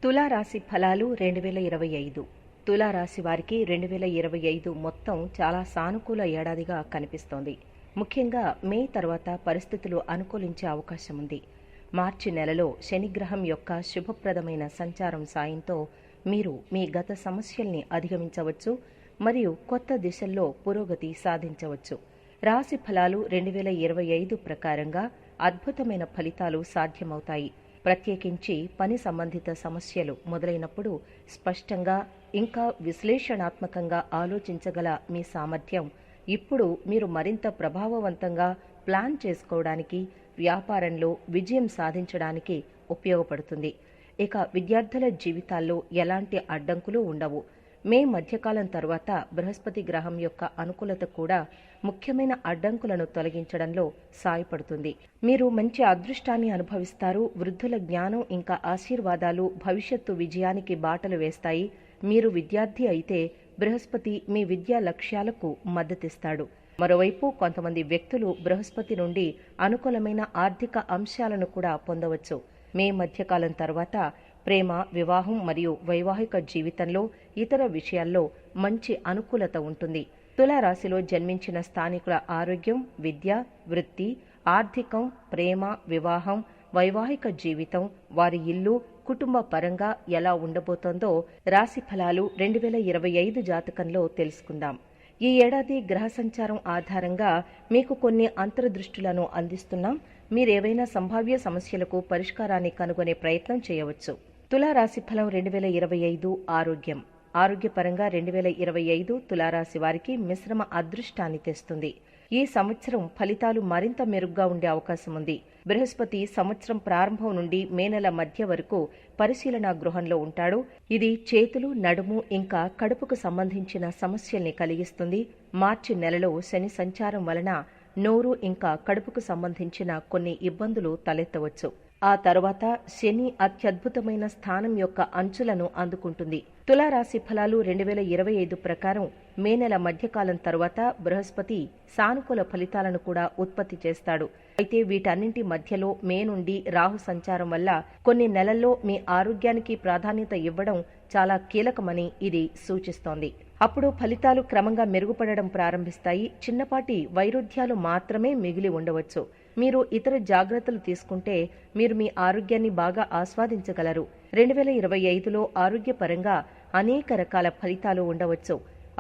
తులారాశి ఫలాలు 2025. తులారాశి వారికి 2025 మొత్తం చాలా సానుకూల ఏడాదిగా కనిపిస్తోంది. ముఖ్యంగా మే తర్వాత పరిస్థితులు అనుకూలించే అవకాశం ఉంది. మార్చి నెలలో శనిగ్రహం యొక్క శుభప్రదమైన సంచారం సాయంతో మీరు మీ గత సమస్యల్ని అధిగమించవచ్చు మరియు కొత్త దిశల్లో పురోగతి సాధించవచ్చు. రాశి ఫలాలు 2025 ప్రకారంగా అద్భుతమైన ఫలితాలు సాధ్యమవుతాయి. ప్రత్యేకించి పని సంబంధిత సమస్యలు మొదలైనప్పుడు స్పష్టంగా ఇంకా విశ్లేషణాత్మకంగా ఆలోచించగల మీ సామర్థ్యం ఇప్పుడు మీరు మరింత ప్రభావవంతంగా ప్లాన్ చేసుకోవడానికి, వ్యాపారంలో విజయం సాధించడానికి ఉపయోగపడుతుంది. ఇక విద్యార్థుల జీవితాల్లో ఎలాంటి అడ్డంకులు ఉండవు. మే మధ్యకాలం తర్వాత బృహస్పతి గ్రహం యొక్క అనుకూలత కూడా ముఖ్యమైన అడ్డంకులను తొలగించడంలో సాయపడుతుంది. మీరు మంచి అదృష్టాన్ని అనుభవిస్తారు. వృద్ధుల జ్ఞానం ఇంకా ఆశీర్వాదాలు భవిష్యత్తు విజయానికి బాటలు వేస్తాయి. మీరు విద్యార్థి అయితే బృహస్పతి మీ విద్యా లక్ష్యాలకు మద్దతిస్తాడు. మరోవైపు కొంతమంది వ్యక్తులు బృహస్పతి నుండి అనుకూలమైన ఆర్థిక అంశాలను కూడా పొందవచ్చు. మే మధ్యకాలం తర్వాత ప్రేమ, వివాహం మరియు వైవాహిక జీవితంలో ఇతర విషయాల్లో మంచి అనుకూలత ఉంటుంది. తులారాశిలో జన్మించిన స్థానికుల ఆరోగ్యం, విద్య, వృత్తి, ఆర్థికం, ప్రేమ, వివాహం, వైవాహిక జీవితం, వారి ఇల్లు, కుటుంబ పరంగా ఎలా ఉండబోతోందో రాశి ఫలాలు 2025 జాతకంలో తెలుసుకుందాం. ఈ ఏడాది గ్రహ సంచారం ఆధారంగా మీకు కొన్ని అంతర్దృష్టులను అందిస్తున్నాం. మీరేవైనా సంభావ్య సమస్యలకు పరిష్కారాన్ని కనుగొనే ప్రయత్నం చేయవచ్చు. తులారాశి ఫలం 2025 ఆరోగ్యం. ఆరోగ్యపరంగా 2025 తులారాశి వారికి మిశ్రమ అదృష్టాన్ని తెస్తుంది. ఈ సంవత్సరం ఫలితాలు మరింత మెరుగ్గా ఉండే అవకాశం ఉంది. బృహస్పతి సంవత్సరం ప్రారంభం నుండి మే నెల మధ్య వరకు పరిశీలనా గృహంలో ఉంటాడు. ఇది చేతులు, నడుము ఇంకా కడుపుకు సంబంధించిన సమస్యల్ని కలిగిస్తుంది. మార్చి నెలలో శని సంచారం వలన నోరు ఇంకా కడుపుకు సంబంధించిన కొన్ని ఇబ్బందులు తలెత్తవచ్చు. ఆ తర్వాత శని అత్యద్భుతమైన స్థానం యొక్క అంచులను అందుకుంటుంది. తులారాశి ఫలాలు 2025 ప్రకారం మే నెల మధ్యకాలం తర్వాత బృహస్పతి సానుకూల ఫలితాలను కూడా ఉత్పత్తి చేస్తాడు. అయితే వీటన్నింటి మధ్యలో మే నుండి రాహు సంచారం వల్ల కొన్ని నెలల్లో మీ ఆరోగ్యానికి ప్రాధాన్యత ఇవ్వడం చాలా కీలకమని ఇది సూచిస్తోంది. అప్పుడు ఫలితాలు క్రమంగా మెరుగుపడడం ప్రారంభిస్తాయి. చిన్నపాటి వైరుధ్యాలు మాత్రమే మిగిలి ఉండవచ్చు. మీరు ఇతర జాగ్రత్తలు తీసుకుంటే మీరు మీ ఆరోగ్యాన్ని బాగా ఆస్వాదించగలరు. 2025లో ఆరోగ్యపరంగా అనేక రకాల ఫలితాలు ఉండవచ్చు.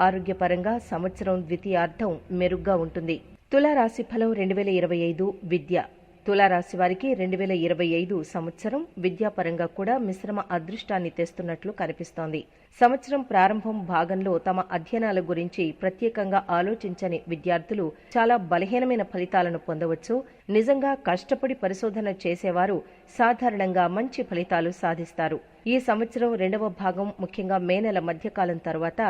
ఆరోగ్యపరంగా సంవత్సరం ద్వితీయార్థం మెరుగ్గా ఉంటుంది. తులారాశి ఫలం 2025 విద్య. తులారాశి వారికి 2025 సంవత్సరం విద్యాపరంగా కూడా మిశ్రమ అదృష్టాన్ని తెస్తున్నట్లు కనిపిస్తోంది. సంవత్సరం ప్రారంభం భాగంలో తమ అధ్యయనాల గురించి ప్రత్యేకంగా ఆలోచించని విద్యార్థులు చాలా బలహీనమైన ఫలితాలను పొందవచ్చు. నిజంగా కష్టపడి పరిశోధన చేసేవారు సాధారణంగా మంచి ఫలితాలు సాధిస్తారు. ఈ సంవత్సరం రెండవ భాగం ముఖ్యంగా మే నెల మధ్యకాలం తర్వాత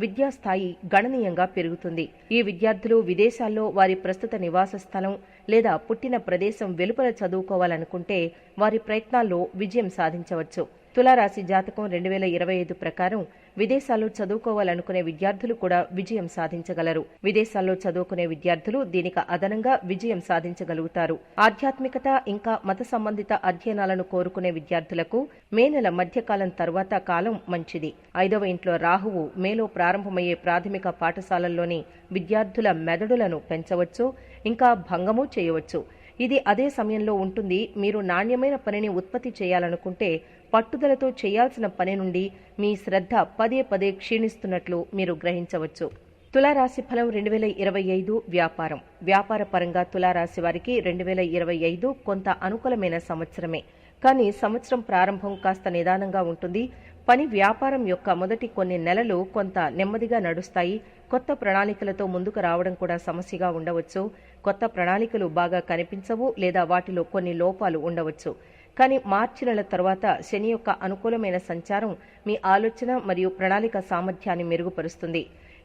విద్యాస్థాయి గణనీయంగా పెరుగుతుంది. ఈ విద్యార్థులు విదేశాల్లో వారి ప్రస్తుత నివాస స్థలం లేదా పుట్టిన ప్రదేశం వెలుపల చదువుకోవాలనుకుంటే వారి ప్రయత్నాల్లో విజయం సాధించవచ్చు. తులారాశి జాతకం 2025 ప్రకారం విదేశాల్లో చదువుకోవాలనుకునే విద్యార్థులు కూడా విజయం సాధించగలరు. విదేశాల్లో చదువుకునే విద్యార్థులు దీనికి అదనంగా విజయం సాధించగలుగుతారు. ఆధ్యాత్మికత ఇంకా మత సంబంధిత అధ్యయనాలను కోరుకునే విద్యార్థులకు మే నెల మధ్యకాలం తర్వాత కాలం మంచిది. 5వ ఇంట్లో రాహువు మేలో ప్రారంభమయ్యే ప్రాథమిక పాఠశాలల్లోని విద్యార్థుల మెదడులను పెంచవచ్చు, ఇంకా భంగమూ చేయవచ్చు. ఇది అదే సమయంలో ఉంటుంది. మీరు నాణ్యమైన పనిని ఉత్పత్తి చేయాలనుకుంటే పట్టుదలతో చేయాల్సిన పని నుండి మీ శ్రద్ధ పదే పదే క్షీణిస్తున్నట్లు మీరు గ్రహించవచ్చు. తులారాశి ఫలం 2025 వ్యాపారం. వ్యాపార పరంగా తులారాశి వారికి 2025 కొంత అనుకూలమైన సంవత్సరమే. కానీ సంవత్సరం ప్రారంభం కాస్త నిదానంగా ఉంటుంది. పని వ్యాపారం యొక్క మొదటి కొన్ని నెలలు కొంత నెమ్మదిగా నడుస్తాయి. కొత్త ప్రణాళికలతో ముందుకు రావడం కూడా సమస్యగా ఉండవచ్చు. కొత్త ప్రణాళికలు బాగా కనిపించవు లేదా వాటిలో కొన్ని లోపాలు ఉండవచ్చు. కానీ మార్చి నెల తర్వాత శని యొక్క అనుకూలమైన సంచారం మీ ఆలోచన మరియు ప్రణాళిక సామర్థ్యాన్ని మెరుగుపరుస్తుంది.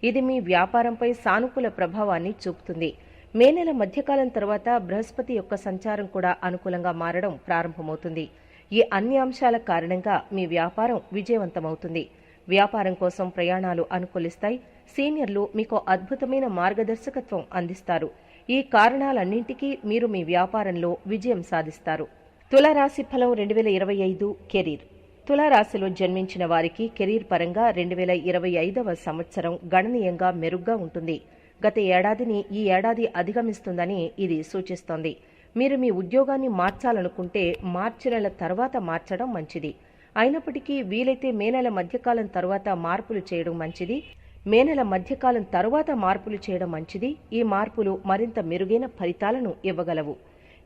ఇది మీ వ్యాపారంపై సానుకూల ప్రభావాన్ని చూపుతుంది. మే నెల మధ్యకాలం తర్వాత బృహస్పతి యొక్క సంచారం కూడా అనుకూలంగా మారడం ప్రారంభమవుతుంది. ఈ అన్ని అంశాల కారణంగా మీ వ్యాపారం విజయవంతమవుతుంది. వ్యాపారం కోసం ప్రయాణాలు అనుకూలిస్తాయి. సీనియర్లు మీకు అద్భుతమైన మార్గదర్శకత్వం అందిస్తారు. ఈ కారణాలన్నింటికీ మీరు మీ వ్యాపారంలో విజయం సాధిస్తారు. తులారాశి ఫలం 2025 కెరీర్. తులారాశిలో జన్మించిన వారికి కెరీర్ పరంగా 2025వ సంవత్సరం గణనీయంగా మెరుగ్గా ఉంటుంది. గత ఏడాదిని ఈ ఏడాది అధిగమిస్తుందని ఇది సూచిస్తోంది. మీరు మీ ఉద్యోగాన్ని మార్చాలనుకుంటే మార్చి నెల తర్వాత మార్చడం మంచిది. అయినప్పటికీ వీలైతే మే నెల మధ్యకాలం తర్వాత మార్పులు చేయడం మంచిది. మే నెల మధ్యకాలం తర్వాత మార్పులు చేయడం మంచిది. ఈ మార్పులు మరింత మెరుగైన ఫలితాలను ఇవ్వగలవు.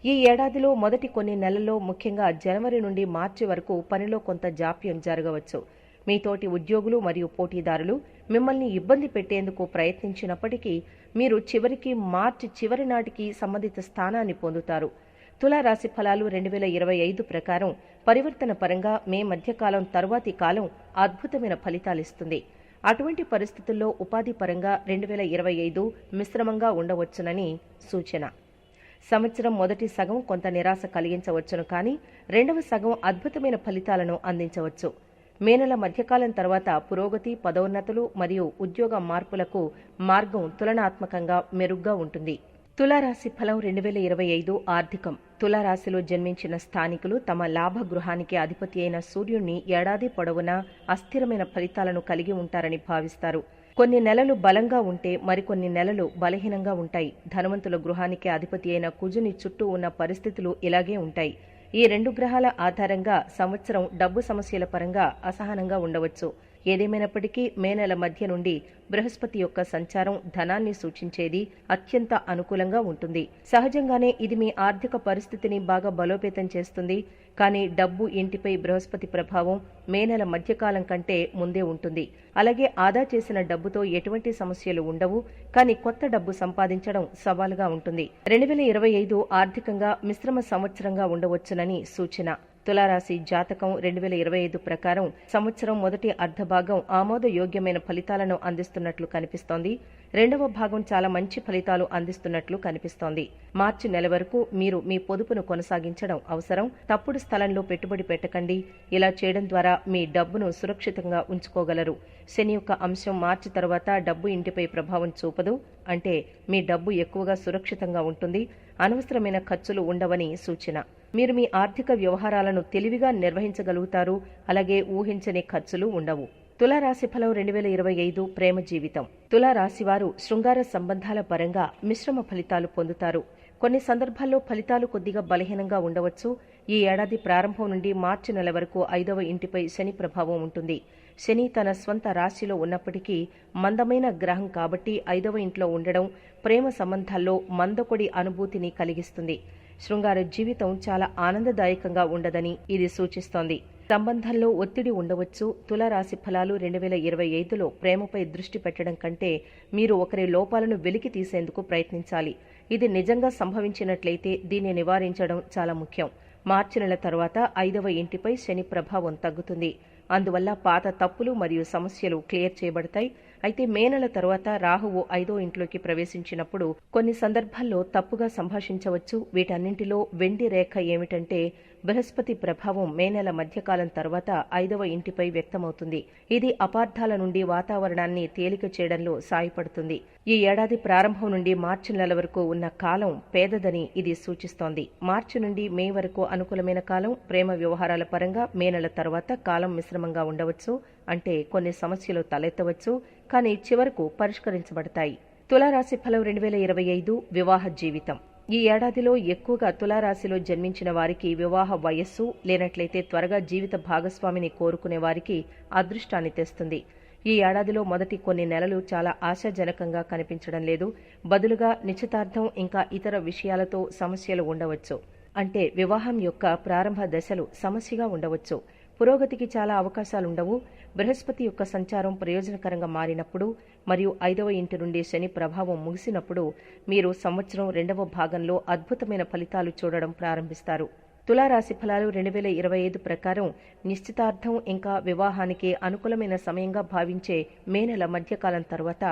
ఈ ఏడాదిలో మొదటి కొన్ని నెలల్లో, ముఖ్యంగా జనవరి నుండి మార్చి వరకు పనిలో కొంత జాప్యం జరగవచ్చు. మీ తోటి ఉద్యోగులు మరియు పోటీదారులు మిమ్మల్ని ఇబ్బంది పెట్టేందుకు ప్రయత్నించినప్పటికీ మీరు చివరికి మార్చి చివరి నాటికి సంబంధిత స్థానాన్ని పొందుతారు. తులారాశి ఫలాలు 2025 ప్రకారం పరివర్తన పరంగా మే మధ్యకాలం తరువాతి కాలం అద్భుతమైన ఫలితాలిస్తుంది. అటువంటి పరిస్థితుల్లో ఉపాధి పరంగా 2025 మిశ్రమంగా ఉండవచ్చునని సూచన. సంవత్సరం మొదటి సగం కొంత నిరాశ కలిగించవచ్చును, కానీ రెండవ సగం అద్భుతమైన ఫలితాలను అందించవచ్చు. మే నెల మధ్యకాలం తర్వాత పురోగతి, పదోన్నతులు మరియు ఉద్యోగ మార్పులకు మార్గం తులనాత్మకంగా మెరుగ్గా ఉంటుంది. తులారాశి ఫలం 2025 ఆర్థికం. తులారాశిలో జన్మించిన స్థానికులు తమ లాభగృహానికి అధిపతి అయిన సూర్యుణ్ణి ఏడాది పొడవునా అస్థిరమైన ఫలితాలను కలిగి ఉంటారని భావిస్తారు. కొన్ని నెలలు బలంగా ఉంటే మరికొన్ని నెలలు బలహీనంగా ఉంటాయి. ధనవంతుల గృహానికి అధిపతి అయిన కుజుని చుట్టూ ఉన్న పరిస్థితులు ఇలాగే ఉంటాయి. ఈ రెండు గ్రహాల ఆధారంగా సంవత్సరం డబ్బు సమస్యల పరంగా అసహనంగా ఉండవచ్చు. ఏదేమైనప్పటికీ మే నెల మధ్య నుండి బృహస్పతి యొక్క సంచారం ధనాన్ని సూచించేది అత్యంత అనుకూలంగా ఉంటుంది. సహజంగానే ఇది మీ ఆర్థిక పరిస్థితిని బాగా బలోపేతం చేస్తుంది. కానీ డబ్బు, ఇంటిపై బృహస్పతి ప్రభావం మే నెల మధ్యకాలం కంటే ముందే ఉంటుంది. అలాగే ఆదా చేసిన డబ్బుతో ఎటువంటి సమస్యలు ఉండవు, కానీ కొత్త డబ్బు సంపాదించడం సవాలుగా ఉంటుంది. 2025 ఆర్థికంగా మిశ్రమ సంవత్సరంగా ఉండవచ్చునని సూచన. తులారాశి జాతకం 2025 ప్రకారం సంవత్సరం మొదటి అర్ధభాగం ఆమోదయోగ్యమైన ఫలితాలను అందిస్తున్నట్లు కనిపిస్తోంది. రెండవ భాగం చాలా మంచి ఫలితాలు అందిస్తున్నట్లు కనిపిస్తోంది. మార్చి నెల వరకు మీరు మీ పొదుపును కొనసాగించడం అవసరం. తప్పుడు స్థలంలో పెట్టుబడి పెట్టకండి. ఇలా చేయడం ద్వారా మీ డబ్బును సురక్షితంగా ఉంచుకోగలరు. శని యొక్క అంశం మార్చి తర్వాత డబ్బు ఇంటిపై ప్రభావం చూపదు. అంటే మీ డబ్బు ఎక్కువగా సురక్షితంగా ఉంటుంది. అనవసరమైన ఖర్చులు ఉండవని సూచన. మీరు మీ ఆర్థిక వ్యవహారాలను తెలివిగా నిర్వహించగలుగుతారు. అలాగే ఊహించని ఖర్చులు ఉండవు. తులారాశి ఫలం 2025 ప్రేమ జీవితం. తులారాశివారు శృంగార సంబంధాల పరంగా మిశ్రమ ఫలితాలు పొందుతారు. కొన్ని సందర్భాల్లో ఫలితాలు కొద్దిగా బలహీనంగా ఉండవచ్చు. ఈ ఏడాది ప్రారంభం నుండి మార్చి నెల వరకు 5వ ఇంటిపై శని ప్రభావం ఉంటుంది. శని తన స్వంత రాశిలో ఉన్నప్పటికీ మందమైన గ్రహం కాబట్టి 5వ ఇంట్లో ఉండడం ప్రేమ సంబంధాల్లో మందకొడి అనుభూతిని కలిగిస్తుంది. శృంగార జీవితం చాలా ఆనందదాయకంగా ఉండదని ఇది సూచిస్తోంది. సంబంధంలో ఒత్తిడి ఉండవచ్చు. తులారాశి ఫలాలు 2025లో ప్రేమపై దృష్టి పెట్టడం కంటే మీరు ఒకరి లోపాలను వెలికి తీసేందుకు ప్రయత్నించాలి. ఇది నిజంగా సంభవించినట్లయితే దీన్ని నివారించడం చాలా ముఖ్యం. మార్చి నెల తర్వాత 5వ ఇంటిపై శని ప్రభావం తగ్గుతుంది. అందువల్ల పాత తప్పులు మరియు సమస్యలు క్లియర్ చేయబడతాయి. అయితే మే నెల తర్వాత రాహువు 5వ ఇంట్లోకి ప్రవేశించినప్పుడు కొన్ని సందర్భాల్లో తప్పుగా సంభాషించవచ్చు. వీటన్నింటిలో వెండి రేఖ ఏమిటంటే బృహస్పతి ప్రభావం మే నెల మధ్యకాలం తర్వాత 5వ ఇంటిపై వ్యక్తమవుతుంది. ఇది అపార్థాల నుండి వాతావరణాన్ని తేలిక చేయడంలో సాయపడుతుంది. ఈ ఏడాది ప్రారంభం నుండి మార్చి నెల వరకు ఉన్న కాలం పేదదని ఇది సూచిస్తోంది. మార్చి నుండి మే వరకు అనుకూలమైన కాలం. ప్రేమ వ్యవహారాల పరంగా మే నెల తర్వాత కాలం మిశ్రమంగా ఉండవచ్చు. అంటే కొన్ని సమస్యలు తలెత్తవచ్చు, కానీ చివరకు పరిష్కరించబడతాయి. తులారాశి ఫలం 2025 వివాహ జీవితం. ఈ ఏడాదిలో ఎక్కువగా తులారాశిలో జన్మించిన వారికి వివాహ వయస్సు లేనట్లయితే త్వరగా జీవిత భాగస్వామిని కోరుకునే వారికి అదృష్టాన్ని తెస్తుంది. ఈ ఏడాదిలో మొదటి కొన్ని నెలలు చాలా ఆశాజనకంగా కనిపించడం లేదు. బదులుగా నిశ్చితార్థం ఇంకా ఇతర విషయాలతో సమస్యలు ఉండవచ్చు. అంటే వివాహం యొక్క ప్రారంభ దశలు సమస్యగా ఉండవచ్చు. పురోగతికి చాలా అవకాశాలుండవు. బృహస్పతి యొక్క సంచారం ప్రయోజనకరంగా మారినప్పుడు మరియు 5వ ఇంటి నుండి శని ప్రభావం ముగిసినప్పుడు మీరు సంవత్సరం రెండవ భాగంలో అద్భుతమైన ఫలితాలు చూడడం ప్రారంభిస్తారు. తులారాశి ఫలాలు 2025 ప్రకారం నిశ్చితార్థం ఇంకా వివాహానికి అనుకూలమైన సమయంగా భావించే మే నెల మధ్యకాలం తర్వాత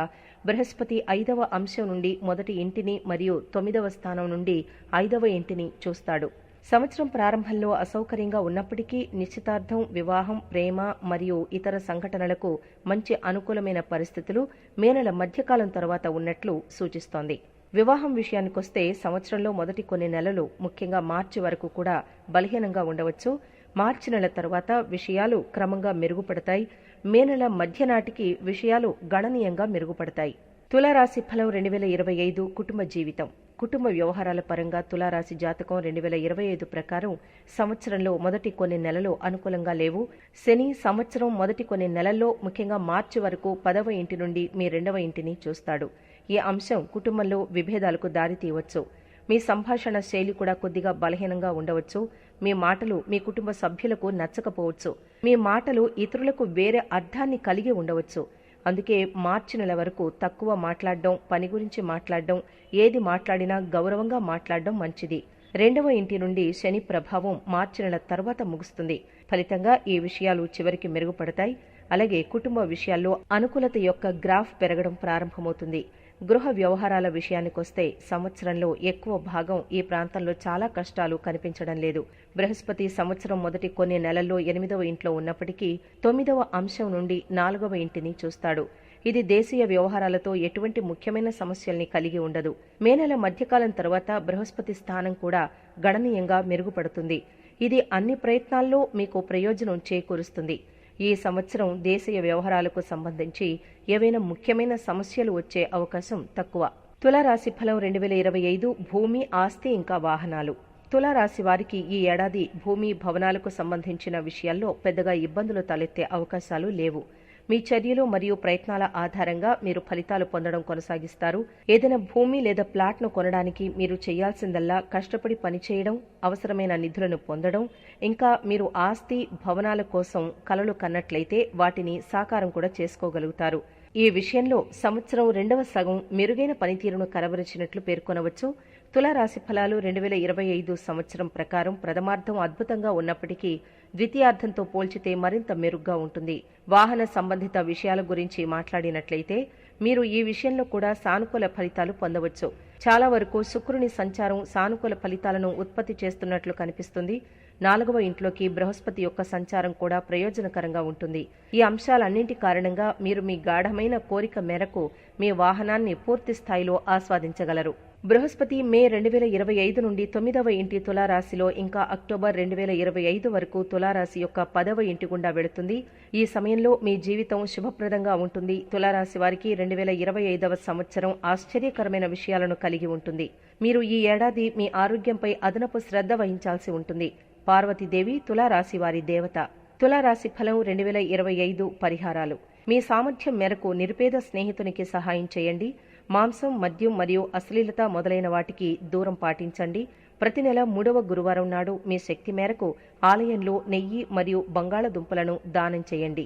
బృహస్పతి 5వ అంశం నుండి మొదటి ఇంటిని మరియు 9వ స్థానం నుండి 5వ ఇంటిని చూస్తాడు. సంవత్సరం ప్రారంభంలో అసౌకర్యంగా ఉన్నప్పటికీ నిశ్చితార్థం, వివాహం, ప్రేమ మరియు ఇతర సంఘటనలకు మంచి అనుకూలమైన పరిస్థితులు మే నెల మధ్యకాలం తర్వాత ఉన్నట్లు సూచిస్తోంది. వివాహం విషయానికొస్తే సంవత్సరంలో మొదటి కొన్ని నెలలు, ముఖ్యంగా మార్చి వరకు కూడా బలహీనంగా ఉండవచ్చు. మార్చి నెల తర్వాత విషయాలు క్రమంగా మెరుగుపడతాయి. మే నెల మధ్య నాటికి విషయాలు గణనీయంగా మెరుగుపడతాయి. తులారాశి ఫలం 2025 కుటుంబ జీవితం. కుటుంబ వ్యవహారాల పరంగా తులారాశి జాతకం 2025 ప్రకారం సంవత్సరంలో మొదటి కొన్ని నెలలు అనుకూలంగా లేవు. శని సంవత్సరం మొదటి కొన్ని నెలల్లో ముఖ్యంగా మార్చి వరకు 10వ ఇంటి నుండి మీ 2వ ఇంటిని చూస్తాడు. ఈ అంశం కుటుంబంలో విభేదాలకు దారితీయవచ్చు. మీ సంభాషణ శైలి కూడా కొద్దిగా బలహీనంగా ఉండవచ్చు. మీ మాటలు మీ కుటుంబ సభ్యులకు నచ్చకపోవచ్చు. మీ మాటలు ఇతరులకు వేరే అర్థాన్ని కలిగి ఉండవచ్చు. అందుకే మార్చి నెల వరకు తక్కువ మాట్లాడడం, పని గురించి మాట్లాడడం, ఏది మాట్లాడినా గౌరవంగా మాట్లాడడం మంచిది. 2వ ఇంటి నుండి శని ప్రభావం మార్చి నెల తర్వాత ముగుస్తుంది. ఫలితంగా ఈ విషయాలు చివరికి మెరుగుపడతాయి. అలాగే కుటుంబ విషయాల్లో అనుకూలత యొక్క గ్రాఫ్ పెరగడం ప్రారంభమవుతుంది. గృహ వ్యవహారాల విషయానికొస్తే సంవత్సరంలో ఎక్కువ భాగం ఈ ప్రాంతంలో చాలా కష్టాలు కనిపించడం లేదు. బృహస్పతి సంవత్సరం మొదటి కొన్ని నెలల్లో 8వ ఇంట్లో ఉన్నప్పటికీ 9వ అంశం నుండి 4వ ఇంటిని చూస్తాడు. ఇది దేశీయ వ్యవహారాలతో ఎటువంటి ముఖ్యమైన సమస్యల్ని కలిగి ఉండదు. మే నెల మధ్యకాలం తర్వాత బృహస్పతి స్థానం కూడా గణనీయంగా మెరుగుపడుతుంది. ఇది అన్ని ప్రయత్నాల్లో మీకు ప్రయోజనం చేకూరుస్తుంది. ఈ సంవత్సరం దేశీయ వ్యవహారాలకు సంబంధించి ఏవైనా ముఖ్యమైన సమస్యలు వచ్చే అవకాశం తక్కువ. తులారాశి ఫలం 2025 భూమి, ఆస్తి ఇంకా వాహనాలు. తులారాశి వారికి ఈ ఏడాది భూమి, భవనాలకు సంబంధించిన విషయాల్లో పెద్దగా ఇబ్బందులు తలెత్తే అవకాశాలు లేవు. మీ చర్యలు మరియు ప్రయత్నాల ఆధారంగా మీరు ఫలితాలు పొందడం కొనసాగిస్తారు. ఏదైనా భూమి లేదా ప్లాట్ను కొనడానికి మీరు చేయాల్సిందల్లా కష్టపడి పనిచేయడం, అవసరమైన నిధులను పొందడం, ఇంకా మీరు ఆస్తి, భవనాల కోసం కలలు కన్నట్లయితే వాటిని సాకారం కూడా చేసుకోగలుగుతారు. ఈ విషయంలో సంవత్సరం 2వ సగం మెరుగైన పనితీరును కనబరిచినట్లు పేర్కొనవచ్చు. తులారాశి ఫలాలు 2025 సంవత్సరం ప్రకారం ప్రథమార్థం అద్భుతంగా ఉన్నప్పటికీ ద్వితీయార్థంతో పోల్చితే మరింత మెరుగ్గా ఉంటుంది. వాహన సంబంధిత విషయాల గురించి మాట్లాడినట్లయితే మీరు ఈ విషయంలో కూడా సానుకూల ఫలితాలు పొందవచ్చు. చాలా వరకు శుక్రుని సంచారం సానుకూల ఫలితాలను ఉత్పత్తి చేస్తున్నట్లు కనిపిస్తుంది. 4వ ఇంట్లోకి బృహస్పతి యొక్క సంచారం కూడా ప్రయోజనకరంగా ఉంటుంది. ఈ అంశాలన్నింటి కారణంగా మీరు మీ గాఢమైన కోరిక మేరకు మీ వాహనాన్ని పూర్తి స్థాయిలో ఆస్వాదించగలరు. బృహస్పతి మే 2025 నుండి 9వ ఇంటి తులారాశిలో ఇంకా అక్టోబర్ 2025 వరకు తులారాశి యొక్క 10వ ఇంటి గుండా వెళుతుంది. ఈ సమయంలో మీ జీవితం శుభప్రదంగా ఉంటుంది. తులారాశి వారికి 2025వ సంవత్సరం ఆశ్చర్యకరమైన విషయాలను కలిగి ఉంటుంది. మీరు ఈ ఏడాది మీ ఆరోగ్యంపై అదనపు శ్రద్ధ వహించాల్సి ఉంటుంది. పార్వతీదేవి తులారాశి వారి దేవత. తులారాశి ఫలం 2025 పరిహారాలు. మీ సామర్థ్యం మేరకు నిరుపేద స్నేహితునికి సహాయం చేయండి. మాంసం, మద్యం మరియు అశ్లీలత మొదలైన వాటికి దూరం పాటించండి. ప్రతి నెల 3వ గురువారం నాడు మీ శక్తి మేరకు ఆలయంలో నెయ్యి మరియు బంగాళదుంపలను దానం చేయండి.